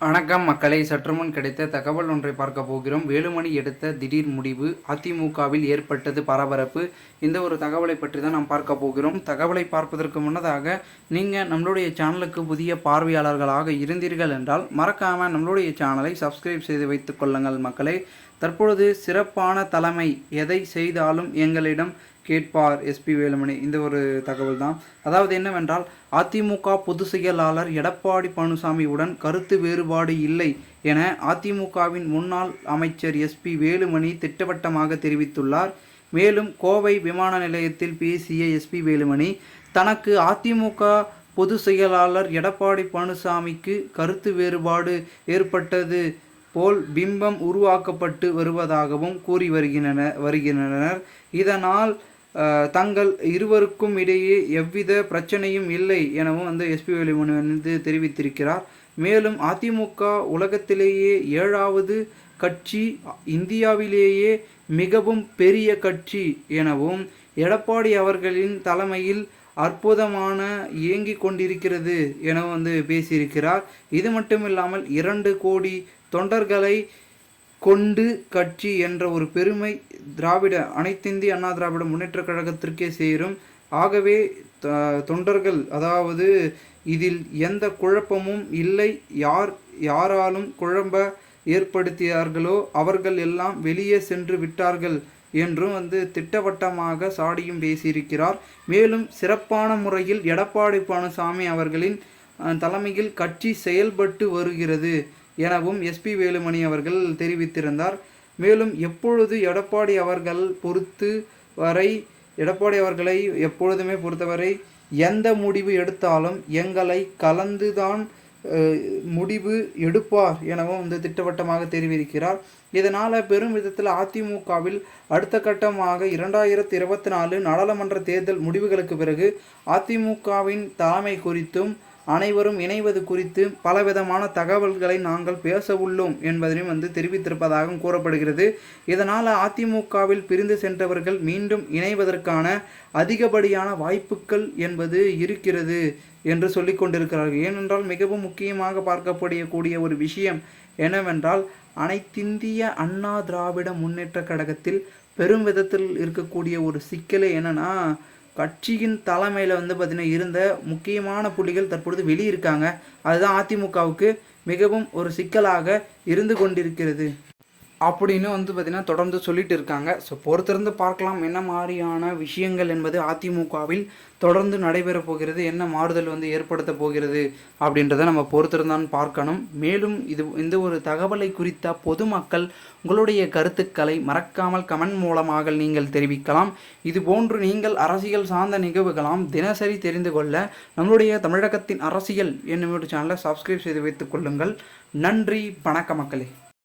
வணக்கம் மக்களை, சற்றுமுன் கிடைத்த தகவல் ஒன்றை பார்க்க போகிறோம். வேலுமணி எடுத்த திடீர் முடிவு, அதிமுகவில் ஏற்பட்டது பரபரப்பு. இந்த ஒரு தகவலை பற்றி தான் நாம் பார்க்க போகிறோம். தகவலை பார்ப்பதற்கு முன்னதாக நீங்கள் நம்மளுடைய சேனலுக்கு புதிய பார்வையாளர்களாக இருந்தீர்கள் என்றால் மறக்காமல் நம்மளுடைய சேனலை சப்ஸ்கிரைப் செய்து வைத்துக் கொள்ளுங்கள் மக்களே. தற்பொழுது சிறப்பான தலைமை எதை செய்தாலும் எங்களிடம் கேட்பார் எஸ்பி வேலுமணி. இந்த ஒரு தகவல் தான். அதாவது என்னவென்றால், அதிமுக பொதுச் செயலாளர் எடப்பாடி பழனிசாமியுடன் கருத்து வேறுபாடு இல்லை என அதிமுகவின் முன்னாள் அமைச்சர் எஸ்பி வேலுமணி திட்டவட்டமாக தெரிவித்துள்ளார். மேலும் கோவை விமான நிலையத்தில் பேசிய எஸ்பி வேலுமணி, தனக்கு அதிமுக பொதுச் செயலாளர் எடப்பாடி பழனிசாமிக்கு கருத்து வேறுபாடு ஏற்பட்டது போல் பிம்பம் உருவாக்கப்பட்டு வருவதாகவும் கூறி வருகின்றனர். இதனால் தங்கள் இருவருக்கும் இடையே எவ்வித பிரச்சனையும் இல்லை எனவும் எஸ்பி வேலுமணி தெரிவித்திருக்கிறார். மேலும் அதிமுக உலகத்திலேயே 7வது கட்சி, இந்தியாவிலேயே மிகவும் பெரிய கட்சி எனவும் எடப்பாடி அவர்களின் தலைமையில் அற்புதமான இயங்கிக் கொண்டிருக்கிறது எனவும் பேசியிருக்கிறார். இது மட்டுமில்லாமல் 2 கோடி தொண்டர்களை கொண்டு கட்சி என்ற ஒரு பெருமை அனைத்திந்திய அண்ணா திராவிட முன்னேற்ற கழகத்திற்கே சேரும். ஆகவே தொண்டர்கள், அதாவது இதில் எந்த குழப்பமும் இல்லை, யாராலும் குழம்ப ஏற்படுத்தியார்களோ அவர்கள் எல்லாம் வெளியே சென்று விட்டார்கள் என்றும் திட்டவட்டமாக சாடியும் பேசியிருக்கிறார். மேலும் சிறப்பான முறையில் எடப்பாடி பழனிசாமி அவர்களின் தலைமையில் கட்சி செயல்பட்டு வருகிறது எனவும் எஸ்பி வேலுமணி அவர்கள் தெரிவித்திருந்தார். மேலும் எப்பொழுது எடப்பாடி அவர்களை எப்பொழுதுமே பொறுத்தவரை எந்த முடிவு எடுத்தாலும் எங்களை கலந்துதான் முடிவு எடுப்பார் எனவும் திட்டவட்டமாக தெரிவிக்கிறார். இதனால் பெரும் விதத்தில் அதிமுகவில் அடுத்த கட்டமாக 2024 நாடாளுமன்ற தேர்தல் முடிவுகளுக்கு பிறகு அதிமுகவின் தலைமை குறித்தும் அனைவரும் இணைவது குறித்து பலவிதமான தகவல்களை நாங்கள் பேச உள்ளோம் என்பதையும் தெரிவித்திருப்பதாகவும் கூறப்படுகிறது. இதனால் அதிமுகவில் பிரிந்து சென்றவர்கள் மீண்டும் இணைவதற்கான அதிகப்படியான வாய்ப்புகள் என்பது இருக்கிறது என்று சொல்லிக் கொண்டிருக்கிறார்கள். ஏனென்றால் மிகவும் முக்கியமாக பார்க்கப்படக்கூடிய ஒரு விஷயம் என்னவென்றால், அனைத்திந்திய அண்ணா திராவிட முன்னேற்ற கழகத்தில் பெரும் விதத்தில் இருக்கக்கூடிய ஒரு சிக்கலே என்னன்னா, கட்சியின் தலைமையில் பார்த்திங்கன்னா இருந்த முக்கியமான புள்ளிகள் தற்பொழுது வெளியிருக்காங்க. அதுதான் அதிமுகவுக்கு மிகவும் ஒரு சிக்கலாக இருந்து கொண்டிருக்கிறது அப்படின்னு பார்த்திங்கன்னா தொடர்ந்து சொல்லிட்டு இருக்காங்க. ஸோ பொறுத்திருந்து பார்க்கலாம் என்ன மாதிரியான விஷயங்கள் என்பது அதிமுகவில் தொடர்ந்து நடைபெற போகிறது, என்ன மாறுதல் ஏற்படுத்த போகிறது அப்படின்றத நம்ம பொறுத்திருந்தான் பார்க்கணும். மேலும் இந்த ஒரு தகவலை குறித்த பொதுமக்கள் உங்களுடைய கருத்துக்களை மறக்காமல் கமெண்ட் மூலமாக நீங்கள் தெரிவிக்கலாம். இதுபோன்று நீங்கள் அரசியல் சார்ந்த நிகழ்வுகளாம் தினசரி தெரிந்து கொள்ள நம்மளுடைய தமிழகத்தின் அரசியல் என்னும் சேனலை சப்ஸ்கிரைப் செய்து வைத்துக் கொள்ளுங்கள். நன்றி, வணக்க மக்களே.